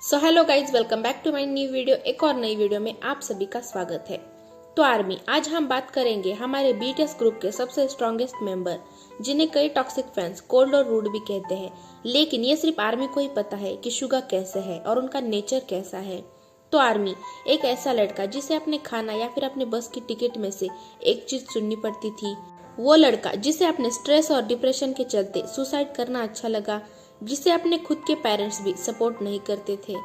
So hello guys, welcome back to my new video. एक और नई वीडियो में आप सभी का स्वागत है। तो आर्मी, आज हम बात करेंगे हमारे बीटीएस ग्रुप के सबसे स्ट्रॉन्गेस्ट मेंबर, जिन्हें कई टॉक्सिक फैंस कोल्ड और रूड भी कहते हैं, लेकिन ये सिर्फ आर्मी को ही पता है कि शुगा कैसे है और उनका नेचर कैसा है। तो आर्मी एक ऐसा लड़का जिसे अपने खाना या फिर अपने बस की टिकट में से एक चीज चुननी पड़ती थी, वो लड़का जिसे अपने स्ट्रेस और डिप्रेशन के चलते सुसाइड करना अच्छा लगा, जिसे अपने खुद के पेरेंट्स भी सपोर्ट नहीं करते थे।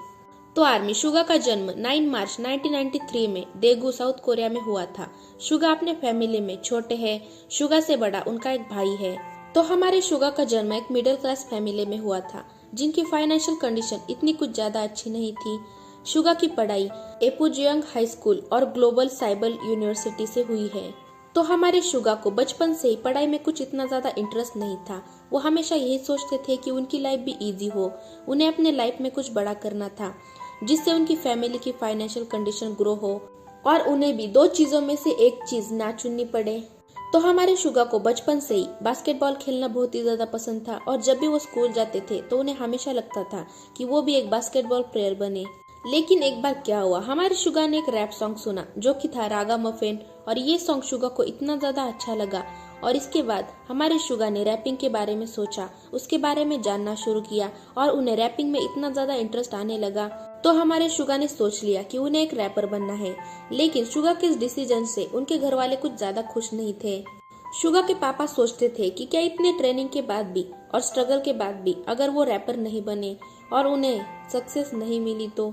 तो आर्मी, शुगा का जन्म 9 मार्च 1993 में देगू, साउथ कोरिया में हुआ था। शुगा अपने फैमिली में छोटे हैं। शुगा से बड़ा उनका एक भाई है। तो हमारे शुगा का जन्म एक मिडिल क्लास फैमिली में हुआ था, जिनकी फाइनेंशियल कंडीशन इतनी कुछ ज्यादा अच्छी नहीं थी। शुगा की पढ़ाई एपुजियांग हाई स्कूल और ग्लोबल साइबर यूनिवर्सिटी से हुई है। तो हमारे शुगा को बचपन से ही पढ़ाई में कुछ इतना ज्यादा इंटरेस्ट नहीं था। वो हमेशा यही सोचते थे कि उनकी लाइफ भी इजी हो, उन्हें अपने लाइफ में कुछ बड़ा करना था, जिससे उनकी फैमिली की फाइनेंशियल कंडीशन ग्रो हो और उन्हें भी दो चीजों में से एक चीज ना चुननी पड़े। तो हमारे शुगा को बचपन से ही बास्केटबॉल खेलना बहुत ही ज्यादा पसंद था और जब भी वो स्कूल जाते थे तो उन्हें हमेशा लगता था कि वो भी एक बास्केटबॉल प्लेयर बने। लेकिन एक बार क्या हुआ, हमारे शुगा ने एक रैप सॉन्ग सुना जो कि था रागा मफिन, और ये सॉन्ग शुगा को इतना ज्यादा अच्छा लगा और इसके बाद हमारे शुगा ने रैपिंग के बारे में सोचा, उसके बारे में जानना शुरू किया और उन्हें रैपिंग में इतना ज्यादा इंटरेस्ट आने लगा। तो हमारे शुगा ने सोच लिया कि उन्हें एक रैपर बनना है। लेकिन शुगा के इस डिसीजन से उनके घर वाले कुछ ज्यादा खुश नहीं थे। शुगा के पापा सोचते थे कि क्या इतने ट्रेनिंग के बाद भी और स्ट्रगल के बाद भी अगर वो रैपर नहीं बने और उन्हें सक्सेस नहीं मिली तो।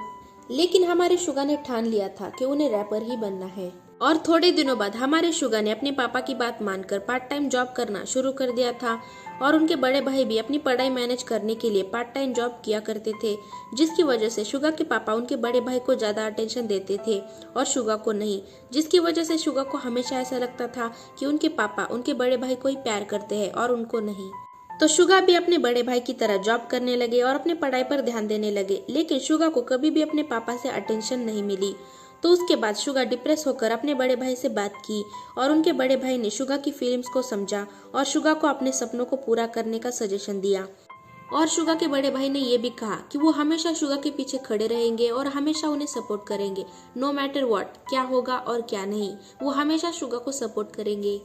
लेकिन हमारे शुगा ने ठान लिया था कि उन्हें रैपर ही बनना है। और थोड़े दिनों बाद हमारे शुगा ने अपने पापा की बात मानकर पार्ट टाइम जॉब करना शुरू कर दिया था और उनके बड़े भाई भी अपनी पढ़ाई मैनेज करने के लिए पार्ट टाइम जॉब किया करते थे, जिसकी वजह से शुगा के पापा उनके बड़े भाई को ज्यादा अटेंशन देते थे और शुगा को नहीं, जिसकी वजह से शुगा को हमेशा ऐसा लगता था कि उनके पापा उनके बड़े भाई को ही प्यार करते हैं और उनको नहीं। तो शुगा भी अपने बड़े भाई की तरह जॉब करने लगे और अपने पढ़ाई पर ध्यान देने लगे, लेकिन शुगा को कभी भी अपने पापा से अटेंशन नहीं मिली। तो उसके बाद शुगा डिप्रेस होकर अपने बड़े भाई से बात की और उनके बड़े भाई ने शुगा की फीलिंग्स को समझा और शुगा को अपने सपनों को पूरा करने का सजेशन दिया। और शुगा के बड़े भाई ने ये भी कहा कि वो हमेशा शुगा के पीछे खड़े रहेंगे और हमेशा उन्हें सपोर्ट करेंगे, नो मैटर व्हाट, क्या होगा और क्या नहीं, वो हमेशा शुगा को सपोर्ट करेंगे।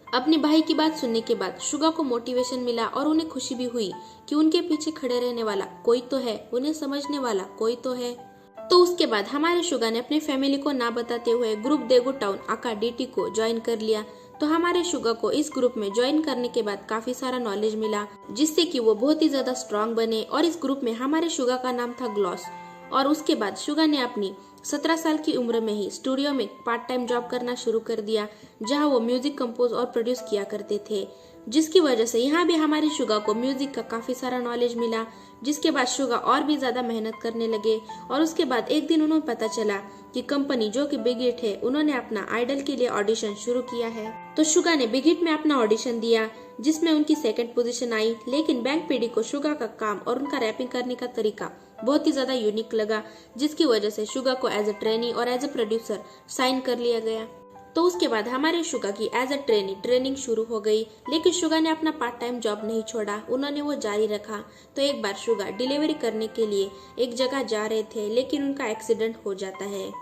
अपने भाई की बात सुनने के बाद शुगा को मोटिवेशन मिला और उन्हें खुशी भी हुई कि उनके पीछे खड़े रहने वाला कोई तो है, उन्हें समझने वाला कोई तो है। तो उसके बाद हमारे शुगा ने अपनी फैमिली को ना बताते हुए ग्रुप देगू टाउन आका डीटी को ज्वाइन कर लिया। तो हमारे शुगा को इस ग्रुप में ज्वाइन करने के बाद काफी सारा नॉलेज मिला, जिससे कि वो बहुत ही ज्यादा स्ट्रांग बने और इस ग्रुप में हमारे शुगा का नाम था ग्लॉस। और उसके बाद शुगा ने अपनी 17 साल की उम्र में ही स्टूडियो में पार्ट टाइम जॉब करना शुरू कर दिया, जहां वो म्यूजिक कंपोज और प्रोड्यूस किया करते थे, जिसकी वजह से यहाँ भी हमारे शुगा को म्यूजिक का काफी सारा नॉलेज मिला। जिसके बाद शुगा और भी ज्यादा मेहनत करने लगे और उसके बाद एक दिन उन्हें पता चला कि कंपनी जो कि बिग हिट है, उन्होंने अपना आइडल के लिए ऑडिशन शुरू किया है। तो शुगा ने बिग हिट में अपना ऑडिशन दिया, जिसमें उनकी सेकंड पोजीशन आई। लेकिन बैंक पीडी को शुगा का काम और उनका रैपिंग करने का तरीका बहुत ही ज्यादा यूनिक लगा, जिसकी वजह से शुगा को एज ए ट्रेनी और एज ए प्रोड्यूसर साइन कर लिया गया। तो उसके बाद हमारे शुगा की एज ए ट्रेनिंग शुरू हो गई, लेकिन शुगा ने अपना पार्ट टाइम जॉब नहीं छोड़ा, उन्होंने वो जारी रखा। तो एक बार शुगा डिलीवरी करने के लिए एक जगह जा रहे थे, लेकिन उनका एक्सीडेंट हो जाता है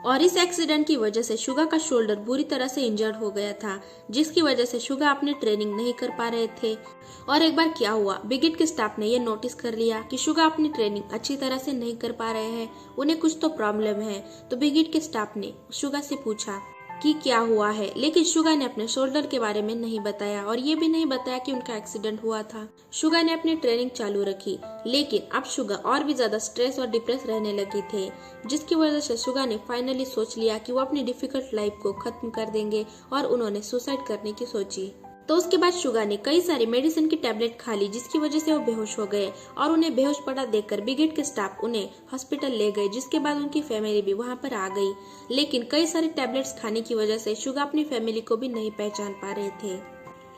और इस एक्सीडेंट की वजह से शुगा का शोल्डर बुरी तरह से इंजर्ड हो गया था, जिसकी वजह से शुगा अपनी ट्रेनिंग नहीं कर पा रहे थे। और एक बार क्या हुआ, बिग हिट के स्टाफ ने ये नोटिस कर लिया कि शुगा अपनी ट्रेनिंग अच्छी तरह से नहीं कर पा रहे हैं, उन्हें कुछ तो प्रॉब्लम है। तो बिग हिट के स्टाफ ने शुगा से पूछा कि क्या हुआ है, लेकिन शुगा ने अपने शोल्डर के बारे में नहीं बताया और ये भी नहीं बताया कि उनका एक्सीडेंट हुआ था। शुगा ने अपनी ट्रेनिंग चालू रखी, लेकिन अब शुगा और भी ज्यादा स्ट्रेस और डिप्रेस रहने लगे थे, जिसकी वजह से शुगा ने फाइनली सोच लिया कि वो अपनी डिफिकल्ट लाइफ को खत्म कर देंगे और उन्होंने सुसाइड करने की सोची। तो उसके बाद शुगा ने कई सारी मेडिसिन की टैबलेट खा ली, जिसकी वजह से वो बेहोश हो गए और उन्हें बेहोश पड़ा देखकर बिग हिट के स्टाफ उन्हें हॉस्पिटल ले गए, जिसके बाद उनकी फैमिली भी वहां पर आ गई। लेकिन कई सारी टैबलेट्स खाने की वजह से शुगा अपनी फैमिली को भी नहीं पहचान पा रहे थे।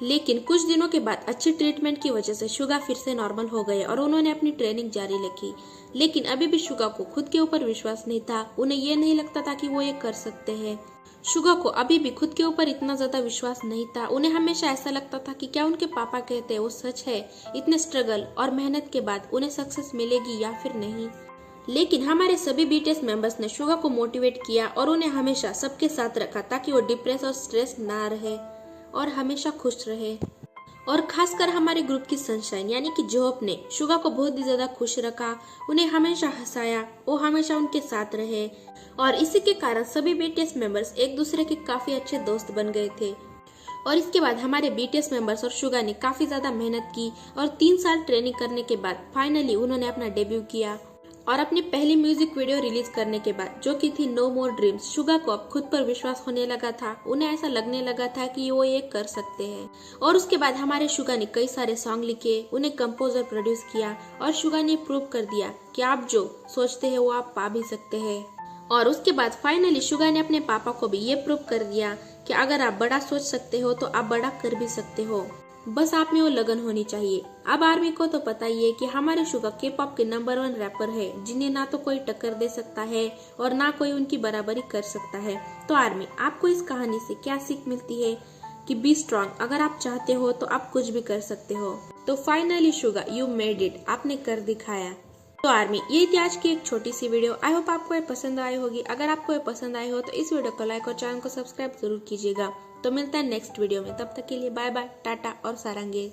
लेकिन कुछ दिनों के बाद अच्छी ट्रीटमेंट की वजह से शुगा फिर से नॉर्मल हो गए और उन्होंने अपनी ट्रेनिंग जारी रखी। लेकिन अभी भी शुगा को खुद के ऊपर विश्वास नहीं था, उन्हें ये नहीं लगता था कि वो ये कर सकते हैं। शुगा को अभी भी खुद के ऊपर इतना ज्यादा विश्वास नहीं था, उन्हें हमेशा ऐसा लगता था कि क्या उनके पापा कहते हैं वो सच है, इतने स्ट्रगल और मेहनत के बाद उन्हें सक्सेस मिलेगी या फिर नहीं। लेकिन हमारे सभी बीटीएस मेंबर्स ने शुगा को मोटिवेट किया और उन्हें हमेशा सबके साथ रखा ताकि वो डिप्रेस और स्ट्रेस ना रहे और हमेशा खुश रहे। और खासकर हमारे ग्रुप की सनशाइन यानी कि जोहप ने शुगा को बहुत ही ज्यादा खुश रखा, उन्हें हमेशा हंसाया, वो हमेशा उनके साथ रहे और इसी के कारण सभी बीटीएस मेंबर्स एक दूसरे के काफी अच्छे दोस्त बन गए थे। और इसके बाद हमारे बीटीएस मेंबर्स और शुगा ने काफी ज्यादा मेहनत की और 3 साल ट्रेनिंग करने के बाद फाइनली उन्होंने अपना डेब्यू किया और अपनी पहली म्यूजिक वीडियो रिलीज करने के बाद जो कि थी नो मोर ड्रीम्स, शुगा को अब खुद पर विश्वास होने लगा था। उन्हें ऐसा लगने लगा था कि वो ये कर सकते हैं। और उसके बाद हमारे शुगा ने कई सारे सॉन्ग लिखे, उन्हें कंपोजर प्रोड्यूस किया और शुगा ने प्रूव कर दिया कि आप जो सोचते हैं वो आप पा भी सकते हैं। और उसके बाद फाइनली शुगा ने अपने पापा को भी ये प्रूव कर दिया कि अगर आप बड़ा सोच सकते हो तो आप बड़ा कर भी सकते हो, बस आप में वो लगन होनी चाहिए। अब आर्मी को तो पता ही है कि हमारे शुगा के पॉप के नंबर 1 रैपर है जिन्हें ना तो कोई टक्कर दे सकता है और ना कोई उनकी बराबरी कर सकता है। तो आर्मी, आपको इस कहानी से क्या सीख मिलती है कि बी स्ट्रॉन्ग, अगर आप चाहते हो तो आप कुछ भी कर सकते हो। तो finally Suga, you made it, आपने कर दिखाया। तो आर्मी, ये थी आज की एक छोटी सी वीडियो। आई होप आपको ये पसंद आई होगी। अगर आपको ये पसंद आई हो तो इस वीडियो को लाइक और चैनल को सब्सक्राइब जरूर कीजिएगा। तो मिलता है नेक्स्ट वीडियो में, तब तक के लिए बाय बाय, टाटा और सारंगे।